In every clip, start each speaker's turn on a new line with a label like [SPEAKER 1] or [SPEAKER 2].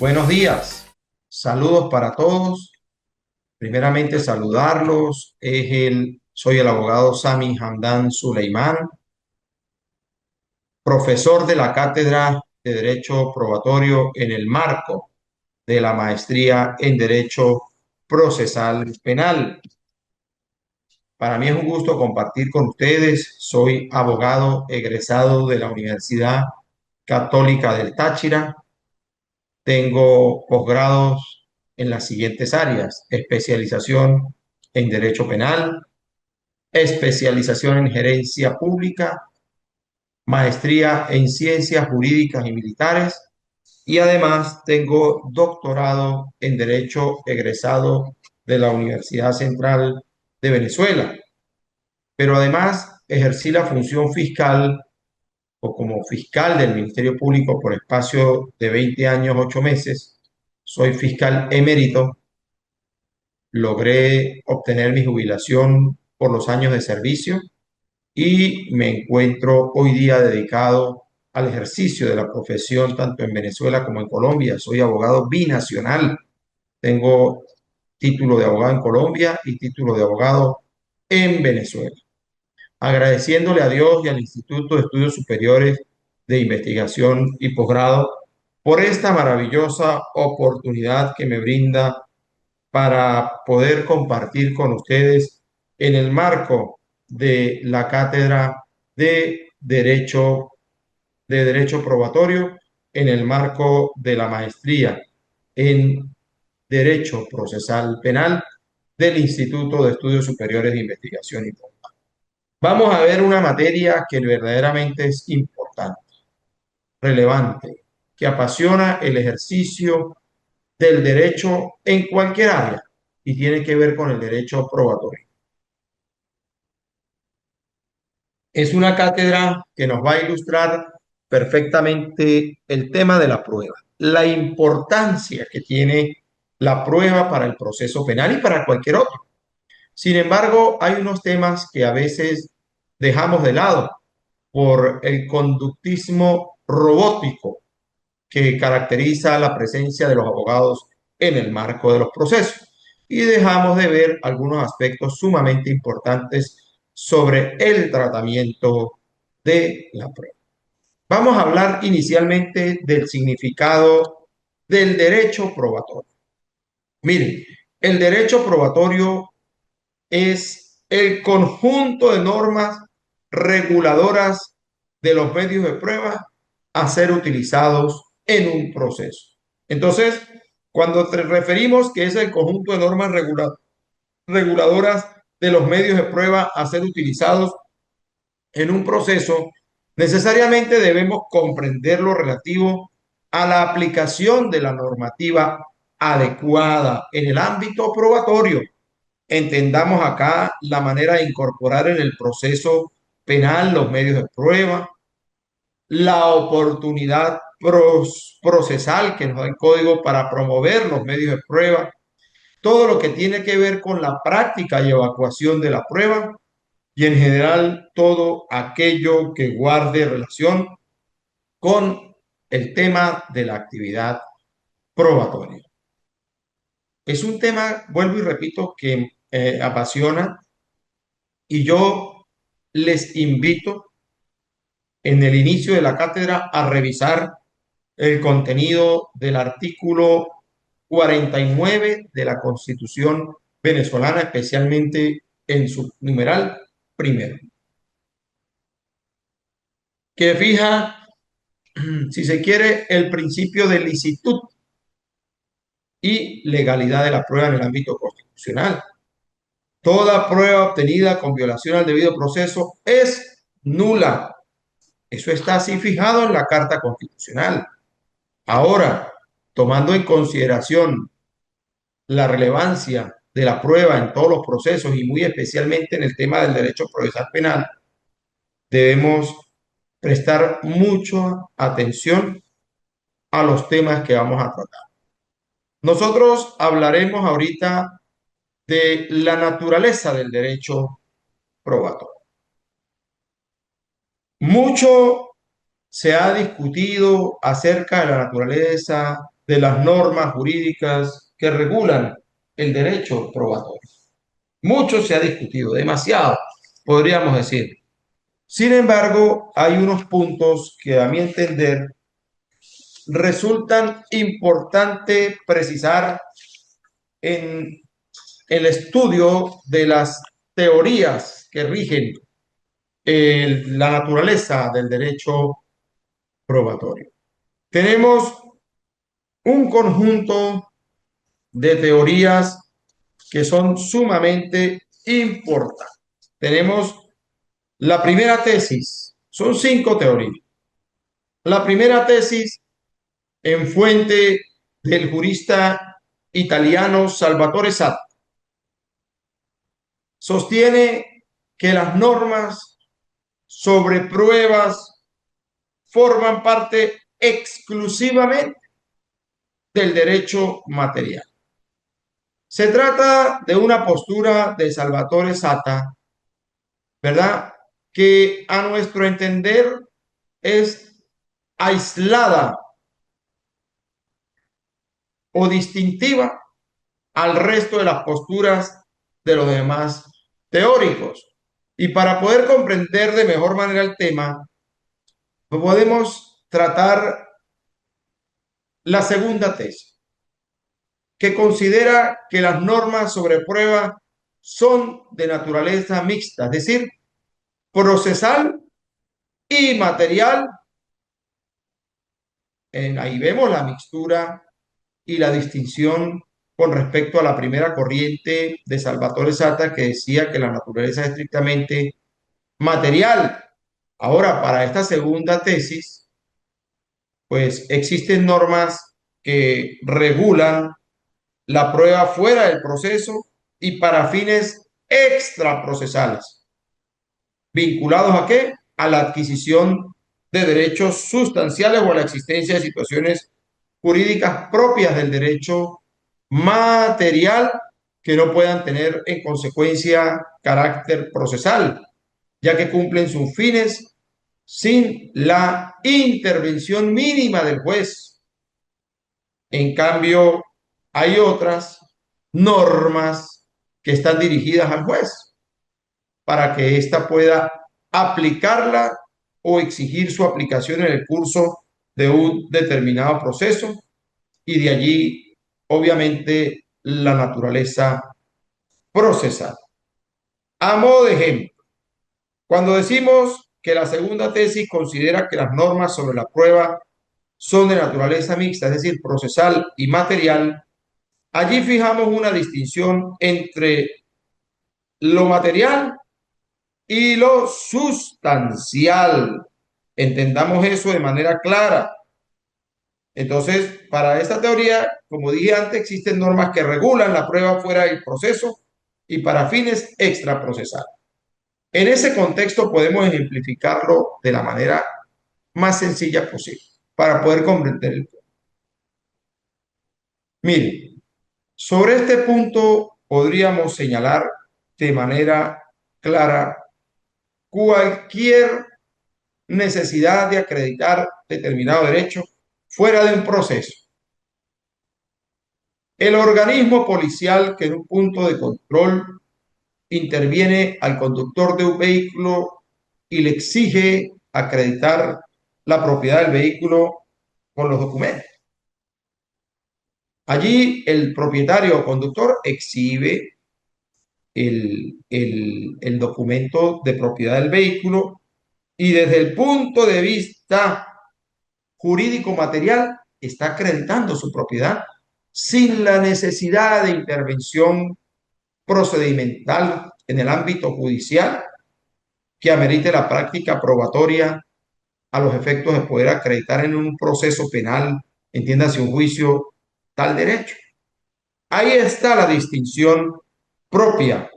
[SPEAKER 1] Buenos días, saludos para todos. Primeramente saludarlos. Soy el abogado Sami Hamdan Suleimán, profesor de la Cátedra de Derecho Probatorio en el marco de la Maestría en Derecho Procesal Penal. Para mí es un gusto compartir con ustedes. Soy abogado egresado de la Universidad Católica del Táchira. Tengo posgrados en las siguientes áreas: especialización en Derecho Penal, especialización en Gerencia Pública, maestría en Ciencias Jurídicas y Militares, y además tengo doctorado en Derecho egresado de la Universidad Central de Venezuela. Pero además ejercí la función fiscal o como fiscal del Ministerio Público por espacio de 20 años, 8 meses. Soy fiscal emérito. Logré obtener mi jubilación por los años de servicio y me encuentro hoy día dedicado al ejercicio de la profesión tanto en Venezuela como en Colombia. Soy abogado binacional. Tengo título de abogado en Colombia y título de abogado en Venezuela. Agradeciéndole a Dios y al Instituto de Estudios Superiores de Investigación y Posgrado por esta maravillosa oportunidad que me brinda para poder compartir con ustedes en el marco de la cátedra de Derecho Probatorio, en el marco de la maestría en Derecho Procesal Penal del Instituto de Estudios Superiores de Investigación y Posgrado. Vamos a ver una materia que verdaderamente es importante, relevante, que apasiona el ejercicio del derecho en cualquier área y tiene que ver con el derecho probatorio. Es una cátedra que nos va a ilustrar perfectamente el tema de la prueba, la importancia que tiene la prueba para el proceso penal y para cualquier otro. Sin embargo, hay unos temas que a veces dejamos de lado por el conductismo robótico que caracteriza la presencia de los abogados en el marco de los procesos. Y dejamos de ver algunos aspectos sumamente importantes sobre el tratamiento de la prueba. Vamos a hablar inicialmente del significado del derecho probatorio. Miren, el derecho probatorio es el conjunto de normas reguladoras de los medios de prueba a ser utilizados en un proceso. Entonces, cuando te referimos que es el conjunto de normas reguladoras de los medios de prueba a ser utilizados en un proceso, necesariamente debemos comprender lo relativo a la aplicación de la normativa adecuada en el ámbito probatorio. Entendamos acá la manera de incorporar en el proceso penal los medios de prueba, la oportunidad procesal que nos da el código para promover los medios de prueba, todo lo que tiene que ver con la práctica y evacuación de la prueba y en general todo aquello que guarde relación con el tema de la actividad probatoria. Es un tema, vuelvo y repito, que apasiona y yo les invito en el inicio de la cátedra a revisar el contenido del artículo 49 de la Constitución venezolana, especialmente en su numeral primero, que fija, si se quiere, el principio de licitud y legalidad de la prueba en el ámbito constitucional. Toda prueba obtenida con violación al debido proceso es nula. Eso está así fijado en la Carta Constitucional. Ahora, tomando en consideración la relevancia de la prueba en todos los procesos y muy especialmente en el tema del derecho procesal penal, debemos prestar mucha atención a los temas que vamos a tratar. Nosotros hablaremos ahorita de la naturaleza del derecho probatorio. Mucho se ha discutido acerca de la naturaleza de las normas jurídicas que regulan el derecho probatorio. Mucho se ha discutido, demasiado, podríamos decir. Sin embargo, hay unos puntos que a mi entender resultan importantes precisar en el estudio de las teorías que rigen la naturaleza del derecho probatorio. Tenemos un conjunto de teorías que son sumamente importantes. Tenemos la primera tesis, son 5 teorías. La primera tesis, en fuente del jurista italiano Salvatore Satta, sostiene que las normas sobre pruebas forman parte exclusivamente del derecho material. Se trata de una postura de Salvatore Satta, ¿verdad? Que a nuestro entender es aislada o distintiva al resto de las posturas de los demás teóricos. Y para poder comprender de mejor manera el tema, podemos tratar la segunda tesis, que considera que las normas sobre prueba son de naturaleza mixta, es decir, procesal y material. Ahí vemos la mixtura y la distinción con respecto a la primera corriente de Salvatore Satta, que decía que la naturaleza es estrictamente material. Ahora, para esta segunda tesis, pues existen normas que regulan la prueba fuera del proceso y para fines extraprocesales. ¿Vinculados a qué? A la adquisición de derechos sustanciales o a la existencia de situaciones jurídicas propias del derecho material que no puedan tener en consecuencia carácter procesal, ya que cumplen sus fines sin la intervención mínima del juez. En cambio, hay otras normas que están dirigidas al juez para que ésta pueda aplicarla o exigir su aplicación en el curso de un determinado proceso y de allí, obviamente, la naturaleza procesal. A modo de ejemplo, cuando decimos que la segunda tesis considera que las normas sobre la prueba son de naturaleza mixta, es decir, procesal y material, allí fijamos una distinción entre lo material y lo sustancial. Entendamos eso de manera clara. Entonces, para esta teoría, como dije antes, existen normas que regulan la prueba fuera del proceso y para fines extraprocesales. En ese contexto podemos ejemplificarlo de la manera más sencilla posible para poder comprender el tema. Mire, sobre este punto podríamos señalar de manera clara cualquier necesidad de acreditar determinado derecho fuera de un proceso. El organismo policial que en un punto de control interviene al conductor de un vehículo y le exige acreditar la propiedad del vehículo con los documentos. Allí el propietario o conductor exhibe el documento de propiedad del vehículo y desde el punto de vista jurídico material está acreditando su propiedad sin la necesidad de intervención procedimental en el ámbito judicial que amerite la práctica probatoria a los efectos de poder acreditar en un proceso penal, entiéndase un juicio, tal derecho. Ahí está la distinción propia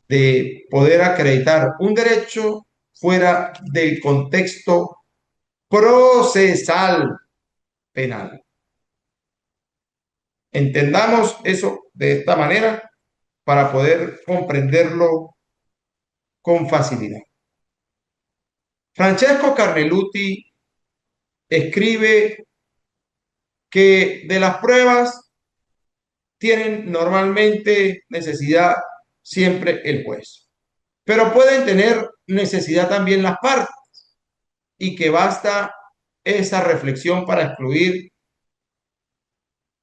[SPEAKER 1] de poder acreditar un derecho fuera del contexto procesal penal. Entendamos eso de esta manera para poder comprenderlo con facilidad. Francesco Carneluti escribe que de las pruebas tienen normalmente necesidad siempre el juez, pero pueden tener necesidad también las partes y que basta esa reflexión para excluir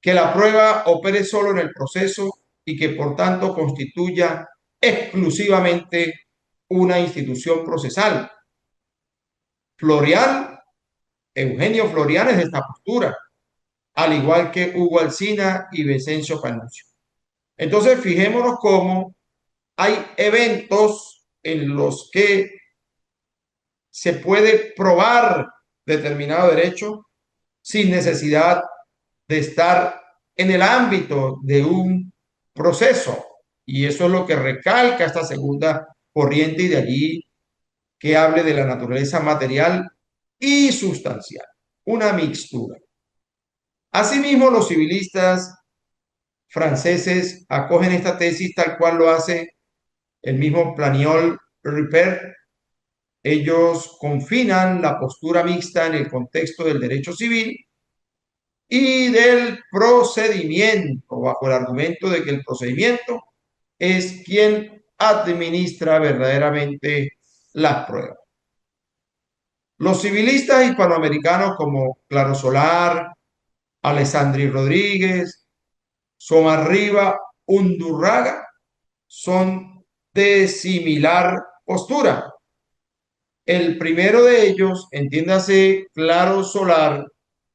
[SPEAKER 1] que la prueba opere solo en el proceso y que por tanto constituya exclusivamente una institución procesal. Florian, Eugenio Florian es de esta postura, al igual que Hugo Alsina y Vicencio Panuccio. Entonces, fijémonos cómo hay eventos en los que se puede probar determinado derecho sin necesidad de estar en el ámbito de un proceso. Y eso es lo que recalca esta segunda corriente y de allí que hable de la naturaleza material y sustancial, una mixtura. Asimismo, los civilistas franceses acogen esta tesis tal cual lo hace el mismo Planiol Ripert. Ellos confinan la postura mixta en el contexto del derecho civil y del procedimiento, bajo el argumento de que el procedimiento es quien administra verdaderamente las pruebas. Los civilistas hispanoamericanos como Claro Solar, Alessandri Rodríguez, Somarriba, Undurraga son de similar postura. El primero de ellos, entiéndase Claro Solar,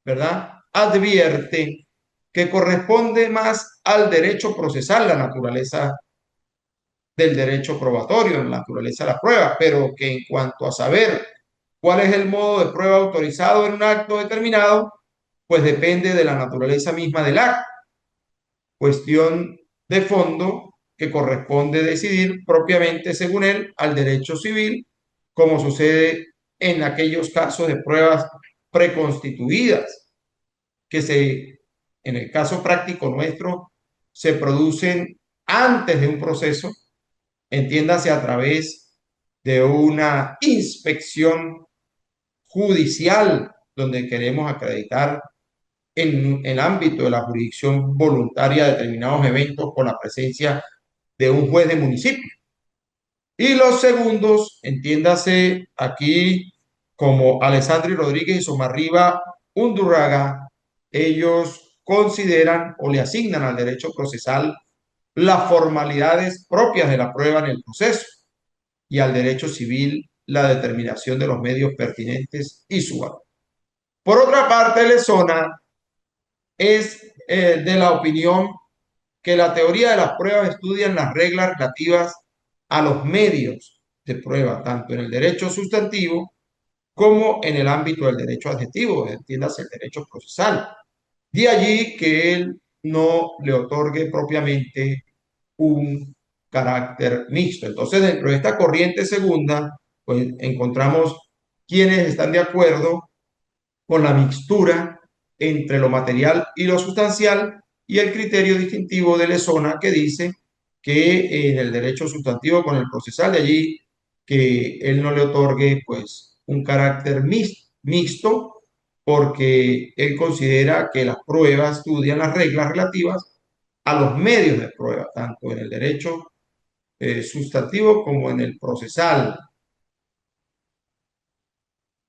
[SPEAKER 1] ¿verdad? Advierte que corresponde más al derecho procesal, la naturaleza del derecho probatorio, la naturaleza de la prueba, pero que en cuanto a saber cuál es el modo de prueba autorizado en un acto determinado, pues depende de la naturaleza misma del acto, cuestión de fondo que corresponde decidir propiamente, según él, al derecho civil, como sucede en aquellos casos de pruebas preconstituidas, que en el caso práctico nuestro, se producen antes de un proceso, entiéndase a través de una inspección judicial, donde queremos acreditar en el ámbito de la jurisdicción voluntaria determinados eventos con la presencia de un juez de municipio. Y los segundos, entiéndase aquí como Alessandri Rodríguez y Somarriba Undurraga, ellos consideran o le asignan al derecho procesal las formalidades propias de la prueba en el proceso y al derecho civil la determinación de los medios pertinentes y su valor. Por otra parte, Lezona es de la opinión que la teoría de las pruebas estudia las reglas relativas a los medios de prueba, tanto en el derecho sustantivo como en el ámbito del derecho adjetivo, entiéndase el derecho procesal. De allí que él no le otorgue propiamente un carácter mixto. Entonces, dentro de esta corriente segunda, pues encontramos quienes están de acuerdo con la mixtura entre lo material y lo sustancial y el criterio distintivo de Lezona que dice que en el derecho sustantivo con el procesal, de allí que él no le otorgue pues un carácter mixto porque él considera que las pruebas estudian las reglas relativas a los medios de prueba, tanto en el derecho sustantivo como en el procesal.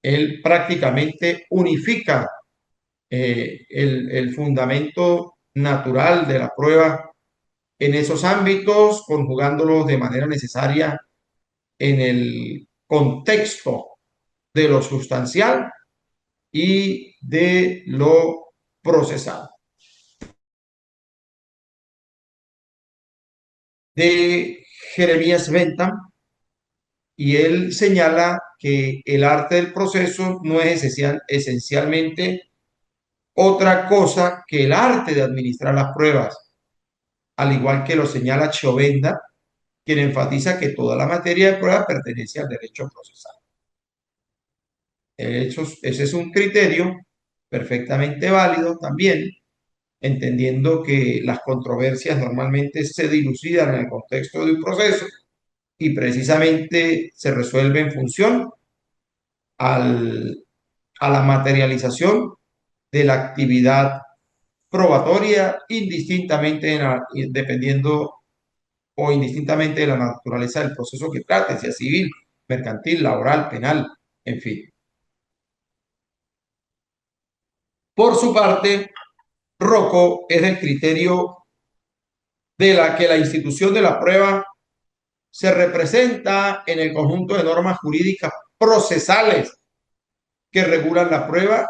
[SPEAKER 1] Él prácticamente unifica el fundamento natural de la prueba en esos ámbitos, conjugándolos de manera necesaria en el contexto de lo sustancial y de lo procesal. De Jeremías Bentham, y él señala que el arte del proceso no es esencialmente otra cosa que el arte de administrar las pruebas, al igual que lo señala Chovenda, quien enfatiza que toda la materia de prueba pertenece al derecho procesal. Ese es un criterio perfectamente válido también, entendiendo que las controversias normalmente se dilucidan en el contexto de un proceso y precisamente se resuelve en función a la materialización de la actividad probatoria, dependiendo o indistintamente de la naturaleza del proceso que trate, sea civil, mercantil, laboral, penal, en fin. Por su parte, Rocco es del criterio de que la institución de la prueba se representa en el conjunto de normas jurídicas procesales que regulan la prueba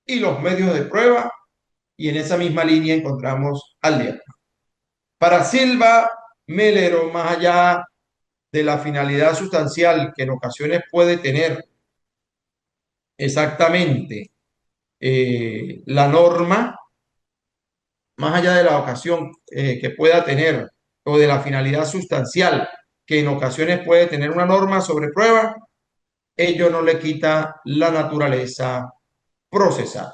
[SPEAKER 1] y los medios de prueba, y en esa misma línea encontramos al diablo. Para Silva Melero, más allá de la finalidad sustancial que en ocasiones puede tener exactamente la norma, más allá de la ocasión que pueda tener o de la finalidad sustancial que en ocasiones puede tener una norma sobre prueba, ello no le quita la naturaleza procesal.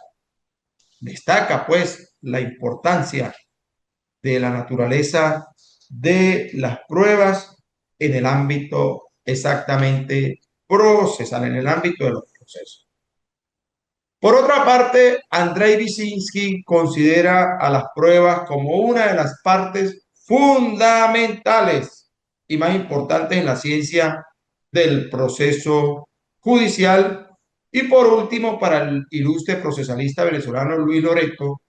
[SPEAKER 1] Destaca pues la importancia de la naturaleza de las pruebas en el ámbito exactamente procesal, en el ámbito de los procesos. Por otra parte, Andrei Wyszynski considera a las pruebas como una de las partes fundamentales y más importantes en la ciencia del proceso judicial. Y por último, para el ilustre procesalista venezolano Luis Loreto,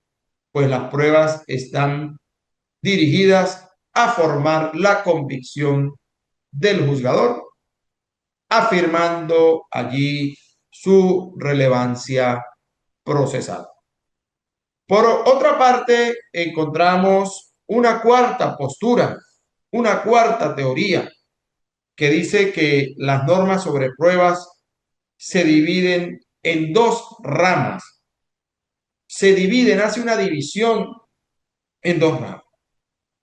[SPEAKER 1] pues las pruebas están dirigidas a formar la convicción del juzgador, afirmando allí su relevancia procesal. Por otra parte, encontramos una cuarta postura, una cuarta teoría que dice que las normas sobre pruebas se dividen en dos ramas. Se dividen, hace una división en dos ramas: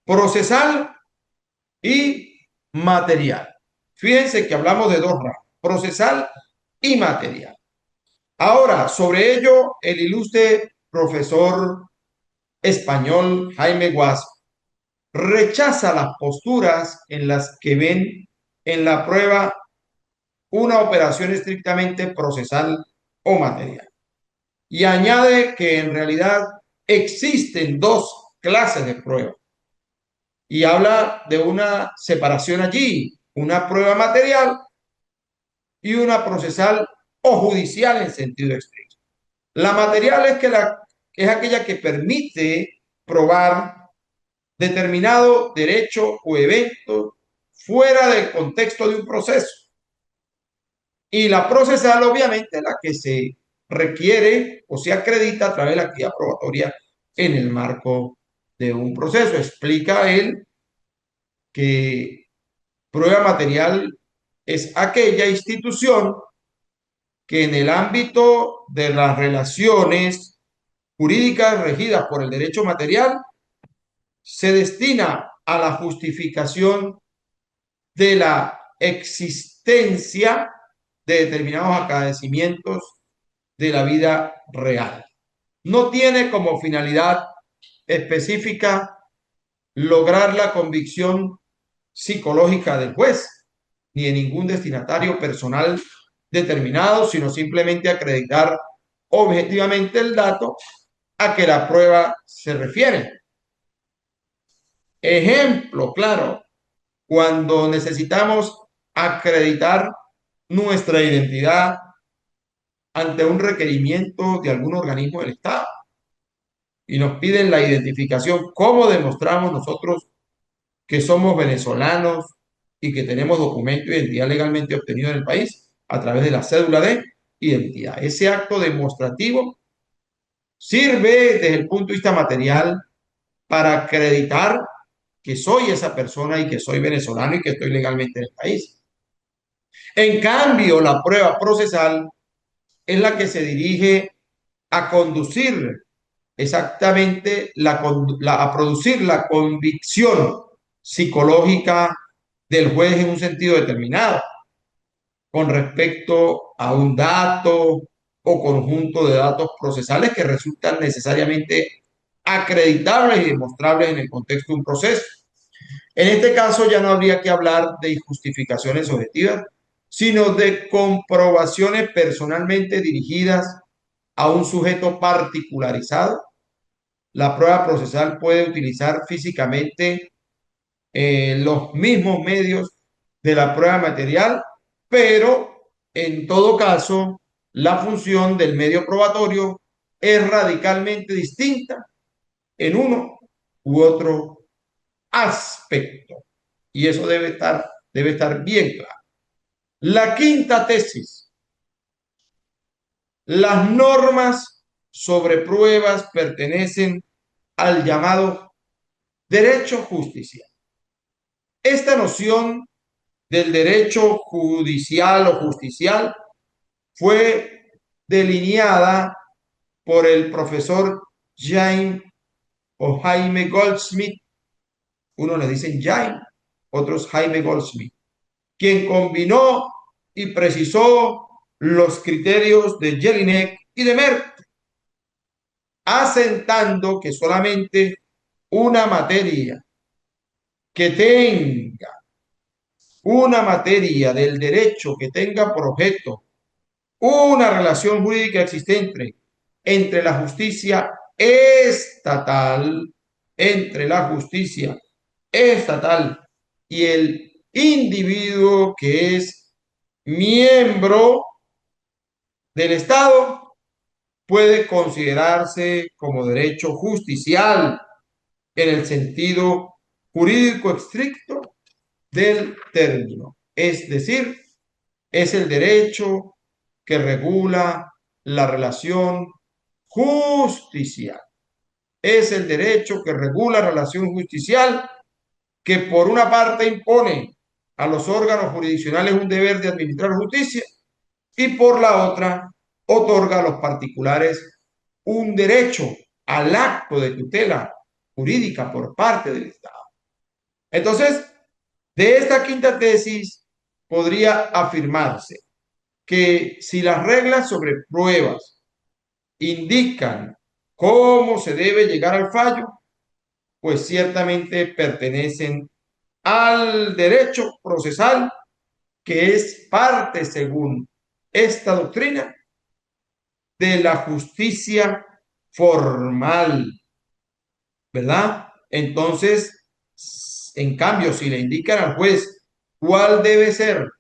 [SPEAKER 1] procesal y material. Fíjense que hablamos de dos ramas: procesal y material. Ahora, sobre ello, el ilustre profesor español Jaime Guasco rechaza las posturas en las que ven en la prueba una operación estrictamente procesal o material. Y añade que en realidad existen dos clases de prueba. Y habla de una separación allí: una prueba material y una procesal o judicial en sentido estricto. La material es aquella que permite probar determinado derecho o evento fuera del contexto de un proceso. Y la procesal, obviamente, la que se requiere o se acredita a través de la actividad probatoria en el marco de un proceso. Explica él que prueba material es aquella institución que en el ámbito de las relaciones jurídicas regidas por el derecho material se destina a la justificación de la existencia de determinados acontecimientos de la vida real. No tiene como finalidad específica lograr la convicción psicológica del juez ni de ningún destinatario personal determinado, sino simplemente acreditar objetivamente el dato a que la prueba se refiere. Ejemplo claro: cuando necesitamos acreditar nuestra identidad ante un requerimiento de algún organismo del Estado y nos piden la identificación, ¿cómo demostramos nosotros que somos venezolanos y que tenemos documento de identidad legalmente obtenido en el país? A través de la cédula de identidad. Ese acto demostrativo sirve desde el punto de vista material para acreditar que soy esa persona y que soy venezolano y que estoy legalmente en el país. En cambio, la prueba procesal es la que se dirige a conducir exactamente a producir la convicción psicológica del juez en un sentido determinado con respecto a un dato o conjunto de datos procesales que resultan necesariamente acreditables y demostrables en el contexto de un proceso. En este caso ya no habría que hablar de justificaciones objetivas, sino de comprobaciones personalmente dirigidas a un sujeto particularizado la prueba procesal puede utilizar físicamente los mismos medios de la prueba material, pero en todo caso, la función del medio probatorio es radicalmente distinta en uno u otro aspecto. Y eso debe estar bien claro. La quinta tesis: las normas sobre pruebas pertenecen al llamado derecho justicial. Esta noción del derecho judicial o justicial fue delineada por el profesor Jaime Goldsmith. Unos le dicen Jaime, otros Jaime Goldsmith, quien combinó y precisó los criterios de Jelinek y de Merck, asentando que solamente una materia que tenga, una materia del derecho que tenga por objeto una relación jurídica existente entre la justicia estatal, entre la justicia estatal y el individuo que es miembro del Estado, puede considerarse como derecho justicial en el sentido jurídico estricto del término. Es decir, es el derecho que regula la relación justicial. Es el derecho que regula la relación justicial, que por una parte impone a los órganos jurisdiccionales un deber de administrar justicia y por la otra otorga a los particulares un derecho al acto de tutela jurídica por parte del Estado. Entonces, de esta quinta tesis podría afirmarse que si las reglas sobre pruebas indican cómo se debe llegar al fallo, pues ciertamente pertenecen al derecho procesal, que es parte, según esta doctrina, de la justicia formal, ¿verdad? Entonces, en cambio, si le indican al juez cuál debe ser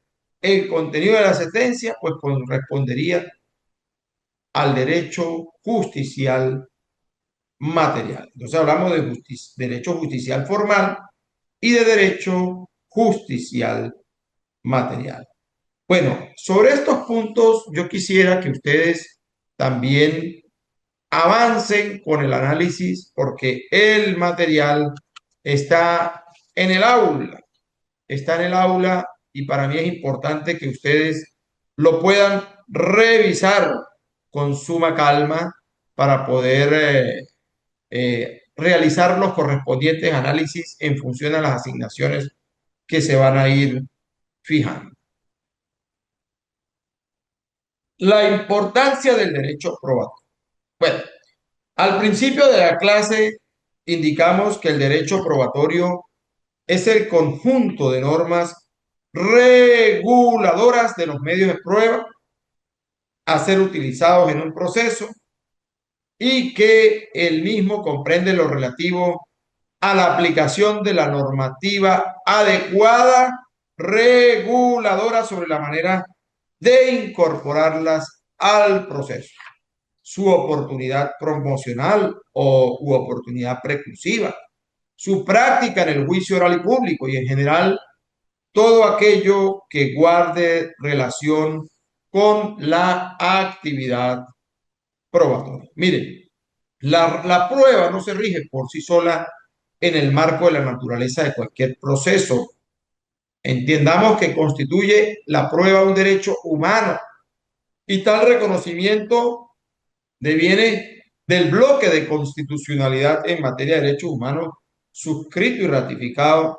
[SPEAKER 1] el contenido de la sentencia, pues correspondería al derecho justicial material. Entonces hablamos de derecho justicial formal y de derecho justicial material. Bueno, sobre estos puntos yo quisiera que ustedes también avancen con el análisis, porque el material está en el aula, está en el aula, y para mí es importante que ustedes lo puedan revisar con suma calma para poder realizar los correspondientes análisis en función a las asignaciones que se van a ir fijando. La importancia del derecho probatorio. Bueno, al principio de la clase indicamos que el derecho probatorio es el conjunto de normas reguladoras de los medios de prueba a ser utilizados en un proceso, y que el mismo comprende lo relativo a la aplicación de la normativa adecuada reguladora sobre la manera de incorporarlas al proceso, su oportunidad promocional u oportunidad preclusiva, su práctica en el juicio oral y público, y en general todo aquello que guarde relación con la actividad probatoria. Miren, la prueba no se rige por sí sola en el marco de la naturaleza de cualquier proceso. Entendamos que constituye la prueba un derecho humano, y tal reconocimiento deviene del bloque de constitucionalidad en materia de derechos humanos suscrito y ratificado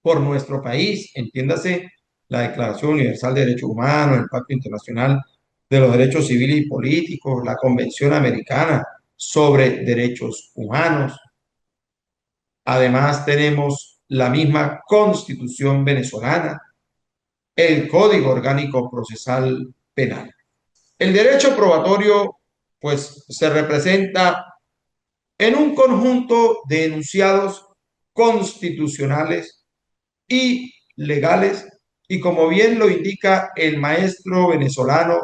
[SPEAKER 1] por nuestro país. Entiéndase, la Declaración Universal de Derechos Humanos, el Pacto Internacional de los Derechos Civiles y Políticos, la Convención Americana sobre Derechos Humanos. Además, tenemos la misma Constitución venezolana, el Código Orgánico Procesal Penal. El derecho probatorio, pues, se representa en un conjunto de enunciados constitucionales y legales, y como bien lo indica el maestro venezolano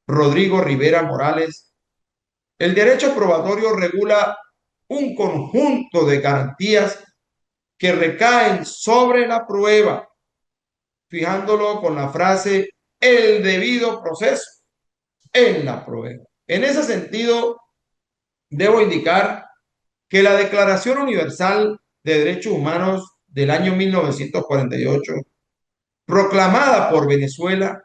[SPEAKER 1] Rodrigo Rivera Morales, el derecho probatorio regula un conjunto de garantías que recaen sobre la prueba, fijándolo con la frase el debido proceso en la prueba. En ese sentido, debo indicar que la Declaración Universal de Derechos Humanos del año 1948, proclamada por Venezuela,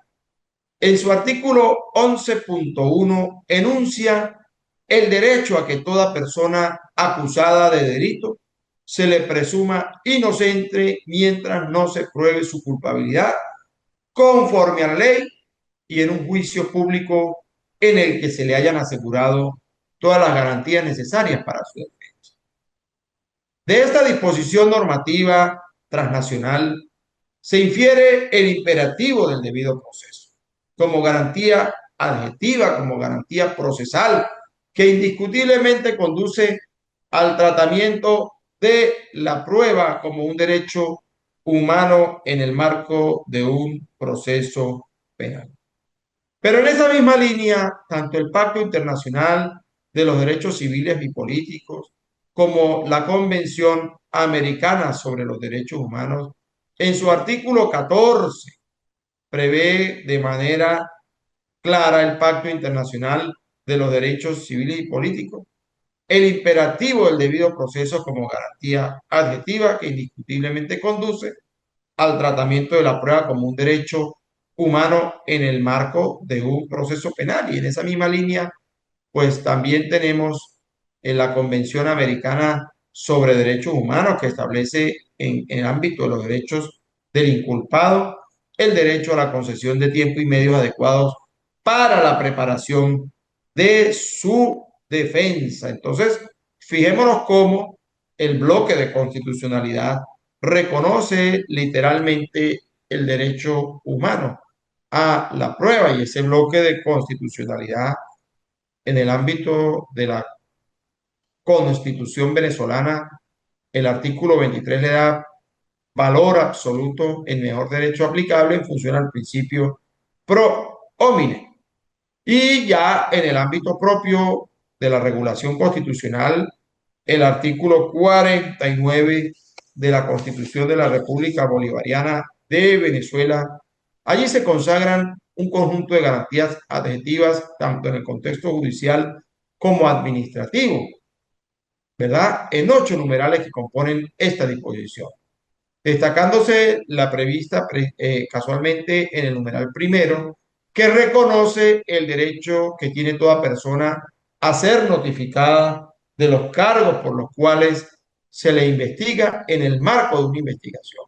[SPEAKER 1] en su artículo 11.1 enuncia el derecho a que toda persona acusada de delito se le presuma inocente mientras no se pruebe su culpabilidad conforme a la ley y en un juicio público en el que se le hayan asegurado todas las garantías necesarias para su defensa. De esta disposición normativa transnacional se infiere el imperativo del debido proceso, como garantía adjetiva, como garantía procesal, que indiscutiblemente conduce al tratamiento de la prueba como un derecho humano en el marco de un proceso penal. Pero en esa misma línea, tanto el Pacto Internacional de los Derechos Civiles y Políticos como la Convención Americana sobre los Derechos Humanos, en su artículo 14, prevé de manera clara el Pacto Internacional de los Derechos Civiles y Políticos, el imperativo del debido proceso como garantía adjetiva que indiscutiblemente conduce al tratamiento de la prueba como un derecho humano en el marco de un proceso penal. Y en esa misma línea, pues también tenemos en la Convención Americana sobre Derechos Humanos que establece en el ámbito de los derechos del inculpado el derecho a la concesión de tiempo y medios adecuados para la preparación de su defensa. Entonces, fijémonos cómo el bloque de constitucionalidad reconoce literalmente el derecho humano a la prueba y ese bloque de constitucionalidad en el ámbito de la Constitución venezolana, el artículo 23 le da valor absoluto en mejor derecho aplicable en función al principio pro homine. Y ya en el ámbito propio de la regulación constitucional, el artículo 49 de la Constitución de la República Bolivariana de Venezuela, allí se consagran un conjunto de garantías adjetivas tanto en el contexto judicial como administrativo, ¿verdad? En 8 numerales que componen esta disposición, destacándose la prevista casualmente en el numeral primero, que reconoce el derecho que tiene toda persona a ser notificada de los cargos por los cuales se le investiga en el marco de una investigación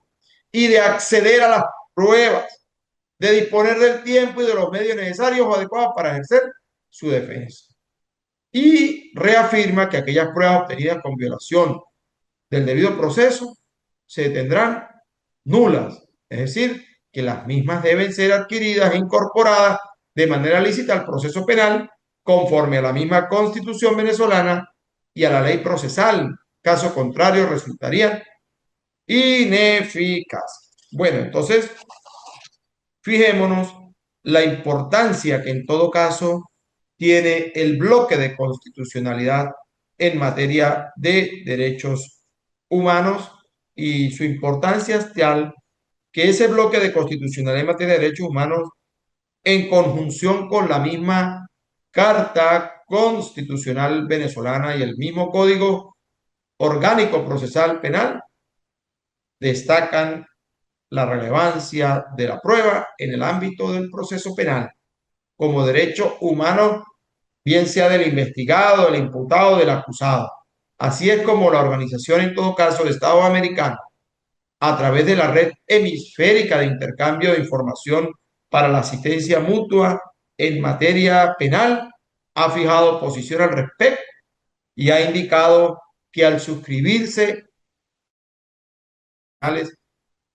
[SPEAKER 1] y de acceder a las pruebas, de disponer del tiempo y de los medios necesarios o adecuados para ejercer su defensa. Y reafirma que aquellas pruebas obtenidas con violación del debido proceso se tendrán nulas, es decir, que las mismas deben ser adquiridas e incorporadas de manera lícita al proceso penal conforme a la misma Constitución venezolana y a la ley procesal. Caso contrario, resultarían ineficaces. Bueno, entonces, fijémonos la importancia que en todo caso tiene el bloque de constitucionalidad en materia de derechos humanos y su importancia es tal que ese bloque de constitucionalidad en materia de derechos humanos, en conjunción con la misma Carta Constitucional Venezolana y el mismo Código Orgánico Procesal Penal, destacan la relevancia de la prueba en el ámbito del proceso penal como derecho humano, bien sea del investigado, del imputado, del acusado. Así es como la organización, en todo caso, de Estados Americanos, a través de la red hemisférica de intercambio de información para la asistencia mutua en materia penal, ha fijado posición al respecto y ha indicado que al suscribirse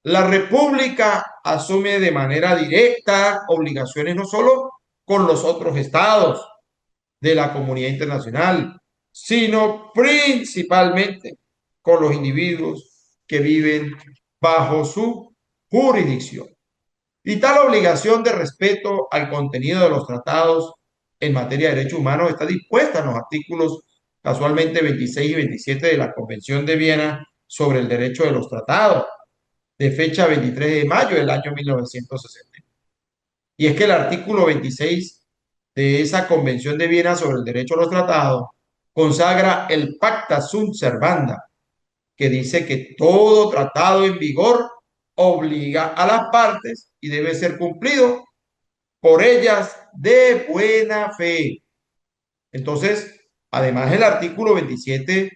[SPEAKER 1] la República asume de manera directa obligaciones no solo con los otros estados de la comunidad internacional, sino principalmente con los individuos que viven bajo su jurisdicción. Y tal obligación de respeto al contenido de los tratados en materia de derechos humanos está dispuesta en los artículos casualmente 26 y 27 de la Convención de Viena sobre el derecho de los tratados, de fecha 23 de mayo del año 1960. Y es que el artículo 26 de esa Convención de Viena sobre el derecho a los tratados consagra el Pacta sunt servanda, que dice que todo tratado en vigor obliga a las partes y debe ser cumplido por ellas de buena fe. Entonces, además el artículo 27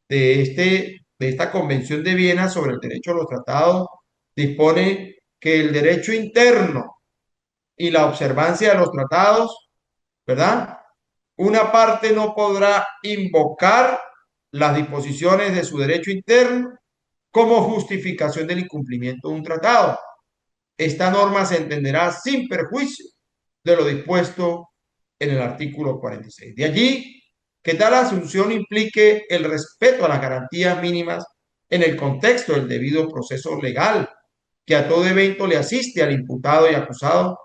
[SPEAKER 1] de esta Convención de Viena sobre el derecho a los tratados dispone que el derecho interno y la observancia de los tratados, ¿verdad? Una parte no podrá invocar las disposiciones de su derecho interno como justificación del incumplimiento de un tratado. Esta norma se entenderá sin perjuicio de lo dispuesto en el artículo 46. De allí que tal asunción implique el respeto a las garantías mínimas en el contexto del debido proceso legal que a todo evento le asiste al imputado y acusado,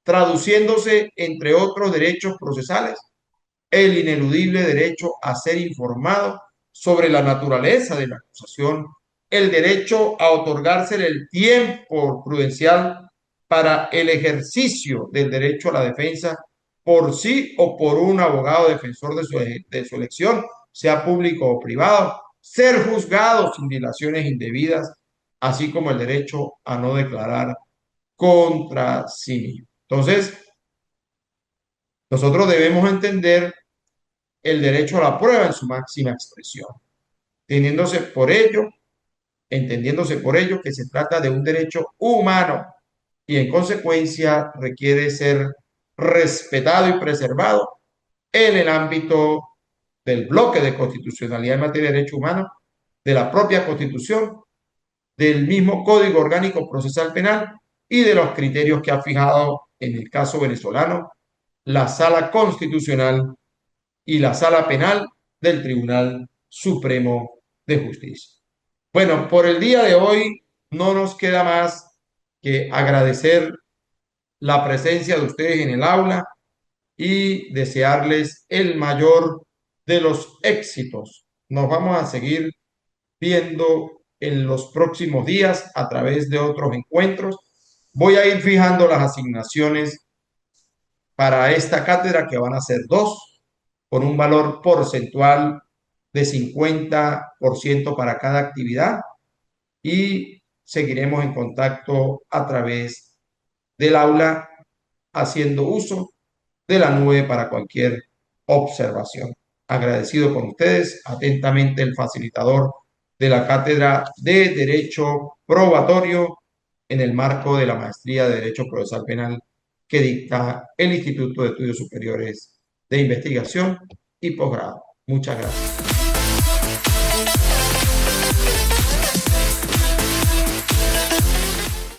[SPEAKER 1] traduciéndose, entre otros derechos procesales, el ineludible derecho a ser informado sobre la naturaleza de la acusación, el derecho a otorgársele el tiempo prudencial para el ejercicio del derecho a la defensa por sí o por un abogado defensor de su elección, sea público o privado, ser juzgado sin dilaciones indebidas, así como el derecho a no declarar contra sí mismo. Entonces, nosotros debemos entender el derecho a la prueba en su máxima expresión, teniéndose por ello, entendiéndose por ello que se trata de un derecho humano y en consecuencia requiere ser respetado y preservado en el ámbito del bloque de constitucionalidad en materia de derechos humanos, de la propia Constitución, del mismo Código Orgánico Procesal Penal y de los criterios que ha fijado en el caso venezolano la Sala Constitucional y la Sala Penal del Tribunal Supremo de Justicia. Bueno, por el día de hoy no nos queda más que agradecer la presencia de ustedes en el aula y desearles el mayor de los éxitos. Nos vamos a seguir viendo en los próximos días a través de otros encuentros. Voy a ir fijando las asignaciones para esta cátedra, que van a ser dos, con un valor porcentual de 50% para cada actividad, y seguiremos en contacto a través del aula haciendo uso de la nube para cualquier observación. Agradecido con ustedes, atentamente el facilitador de la Cátedra de Derecho Probatorio en el marco de la Maestría de Derecho Procesal Penal que dicta el Instituto de Estudios Superiores de Investigación y Posgrado. Muchas gracias.